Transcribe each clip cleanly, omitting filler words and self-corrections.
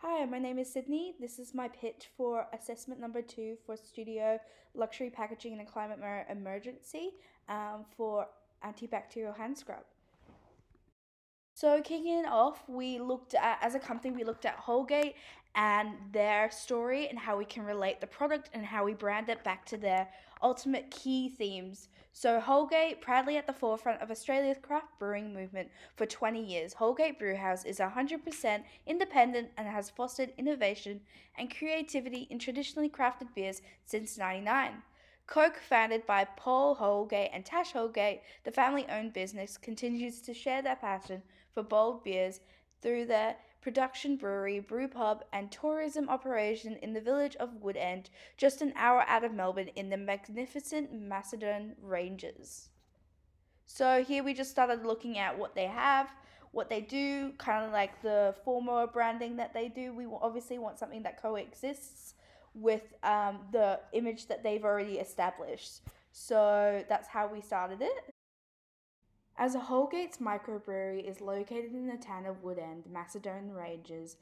Hi, my name is Sydney. This is my pitch for assessment number 2 for Studio Luxury Packaging in a Climate Emergency for Antibacterial Hand Scrub. So kicking it off, as a company, we looked at Holgate and their story and how we can relate the product and how we brand it back to their ultimate key themes. So Holgate, proudly at the forefront of Australia's craft brewing movement for 20 years, Holgate Brewhouse is 100% independent and has fostered innovation and creativity in traditionally crafted beers since '99. Co-founded by Paul Holgate and Tash Holgate, the family-owned business continues to share their passion for bold beers through their production brewery, brew pub, and tourism operation in the village of Woodend, just an hour out of Melbourne in the magnificent Macedon Ranges. So here we just started looking at what they have, what they do, kind of like the former branding that they do. We obviously want something that coexists with the image that they've already established. So that's how we started it. As a Holgate's microbrewery is located in the town of Woodend, Macedon Ranges,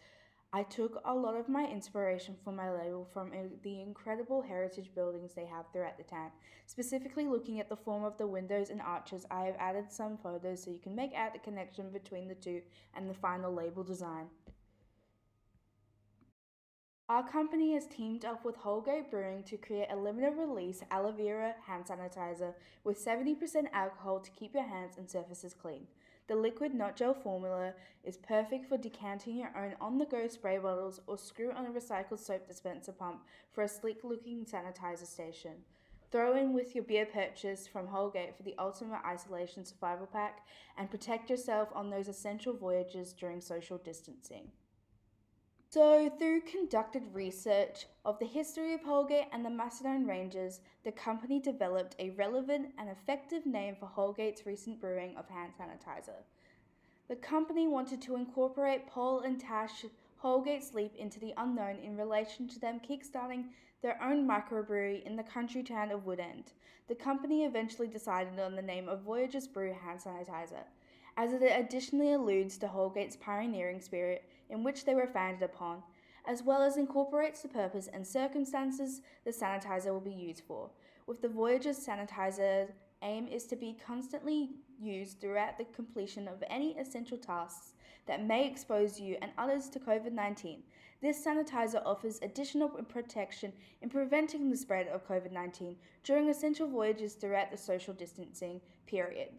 I took a lot of my inspiration for my label from the incredible heritage buildings they have throughout the town. Specifically looking at the form of the windows and arches, I have added some photos so you can make out the connection between the two and the final label design. Our company has teamed up with Holgate Brewing to create a limited release aloe vera hand sanitizer with 70% alcohol to keep your hands and surfaces clean. The liquid not gel formula is perfect for decanting your own on-the-go spray bottles or screw on a recycled soap dispenser pump for a sleek-looking sanitizer station. Throw in with your beer purchase from Holgate for the ultimate isolation survival pack and protect yourself on those essential voyages during social distancing. So, through conducted research of the history of Holgate and the Macedon Ranges, the company developed a relevant and effective name for Holgate's recent brewing of hand sanitizer. The company wanted to incorporate Paul and Tash Holgate's leap into the unknown in relation to them kickstarting their own microbrewery in the country town of Woodend. The company eventually decided on the name of Voyager's Brew hand sanitizer, as it additionally alludes to Holgate's pioneering spirit in which they were founded upon, as well as incorporates the purpose and circumstances the sanitizer will be used for. With the Voyager's sanitizer, aim is to be constantly used throughout the completion of any essential tasks that may expose you and others to COVID-19. This sanitizer offers additional protection in preventing the spread of COVID-19 during essential voyages throughout the social distancing period.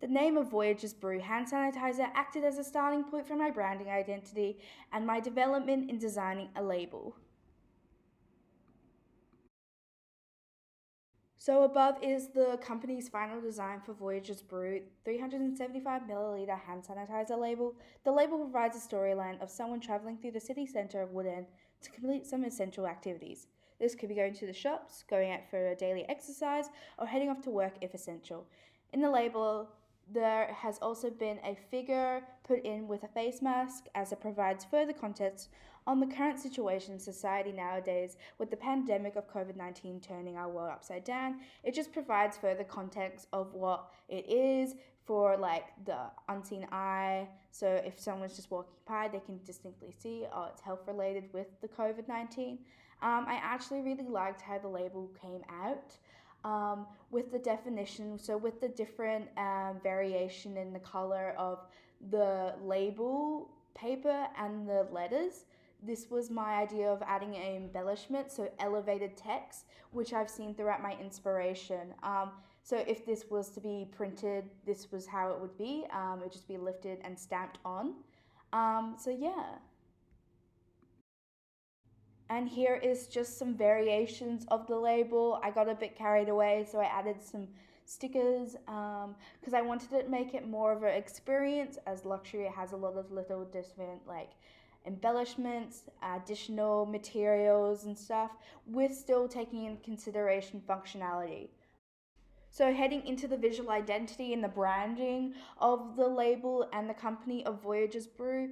The name of Voyager's Brew hand sanitizer acted as a starting point for my branding identity and my development in designing a label. So above is the company's final design for Voyager's Brew 375ml hand sanitizer label. The label provides a storyline of someone traveling through the city centre of Woodend to complete some essential activities. This could be going to the shops, going out for a daily exercise, or heading off to work if essential. In the label, there has also been a figure put in with a face mask as it provides further context on the current situation in society nowadays with the pandemic of COVID-19 turning our world upside down. It just provides further context of what it is for like the unseen eye. So if someone's just walking by, they can distinctly see, oh, it's health related with the COVID-19. I actually really liked how the label came out. With the definition, so with the different variation in the color of the label paper and the letters, this was my idea of adding an embellishment, so elevated text, which I've seen throughout my inspiration. So if this was to be printed, this was how it would be. It would just be lifted and stamped on. So yeah. And here is just some variations of the label. I got a bit carried away, so I added some stickers because I wanted to make it more of an experience, as luxury has a lot of little different like embellishments, additional materials and stuff, with still taking into consideration functionality. So heading into the visual identity and the branding of the label and the company of Voyager's Brew,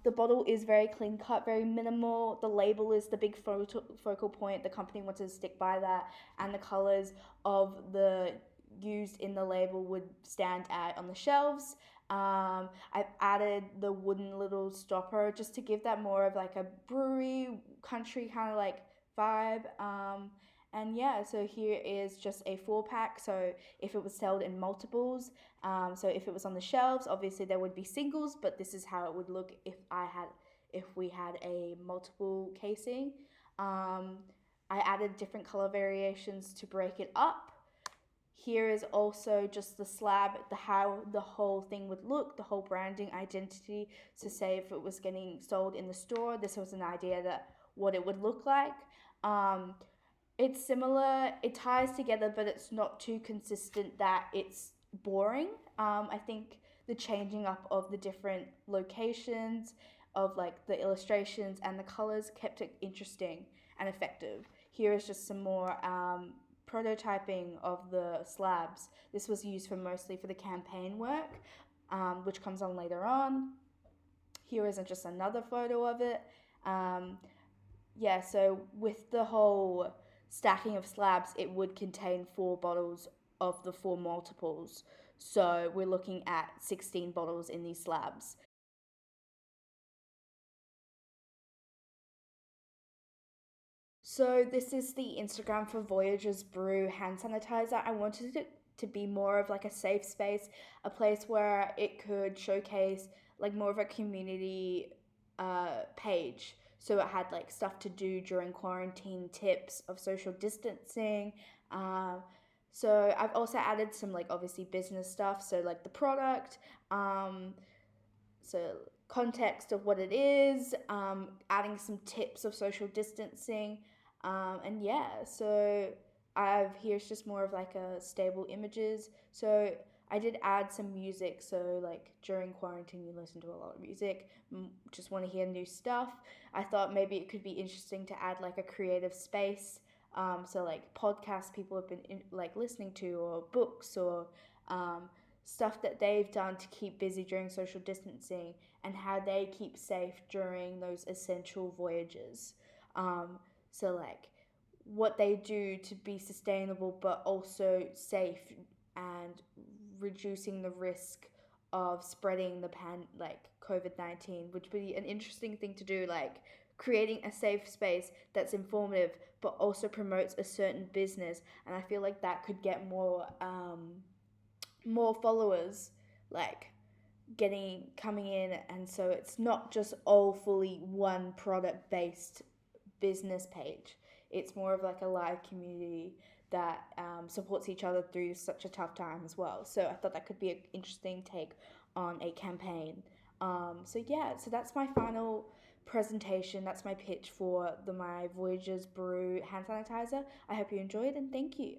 the bottle is very clean cut, very minimal. The label is the big focal point. The company wanted to stick by that, and the colors of the used in the label would stand out on the shelves. I've added the wooden little stopper just to give that more of like a brewery country kind of like vibe. And yeah, so here is just a 4 pack. So if it was sold in multiples, so if it was on the shelves, obviously there would be singles, but this is how it would look if we had a multiple casing. Um, I added different color variations to break it up. Here is also just the slab, the how the whole thing would look, the whole branding identity. So say if it was getting sold in the store, this was an idea that what it would look like. Um, it's similar, it ties together, but it's not too consistent that it's boring. I think the changing up of the different locations of like the illustrations and the colors kept it interesting and effective. Here is just some more prototyping of the slabs. This was used for mostly for the campaign work, which comes on later on. Here is just another photo of it. Um, yeah, so with the whole stacking of slabs, it would contain 4 bottles of the 4 multiples. So we're looking at 16 bottles in these slabs. So this is the Instagram for Voyager's Brew hand sanitizer. I wanted it to be more of like a safe space, a place where it could showcase like more of a community page. So it had like stuff to do during quarantine, tips of social distancing. Um, so I've also added some like obviously business stuff. So like the product, so context of what it is, adding some tips of social distancing, and yeah, so I've here's just more of like a stable images. So I did add some music. So like during quarantine, you listen to a lot of music. Just want to hear new stuff. I thought maybe it could be interesting to add like a creative space. So like podcasts people have been like listening to, or books, or um, stuff that they've done to keep busy during social distancing, and how they keep safe during those essential voyages. Um, so, like, what they do to be sustainable but also safe, and reducing the risk of spreading the COVID-19, which would be an interesting thing to do, like creating a safe space that's informative but also promotes a certain business. And I feel like that could get more followers, like getting coming in, and so it's not just all fully one product based business page. It's more of like a live community that supports each other through such a tough time as well. So I thought that could be an interesting take on a campaign. So yeah, so that's my final presentation. That's my pitch for my Voyager's Brew hand sanitizer. I hope you enjoyed, and thank you.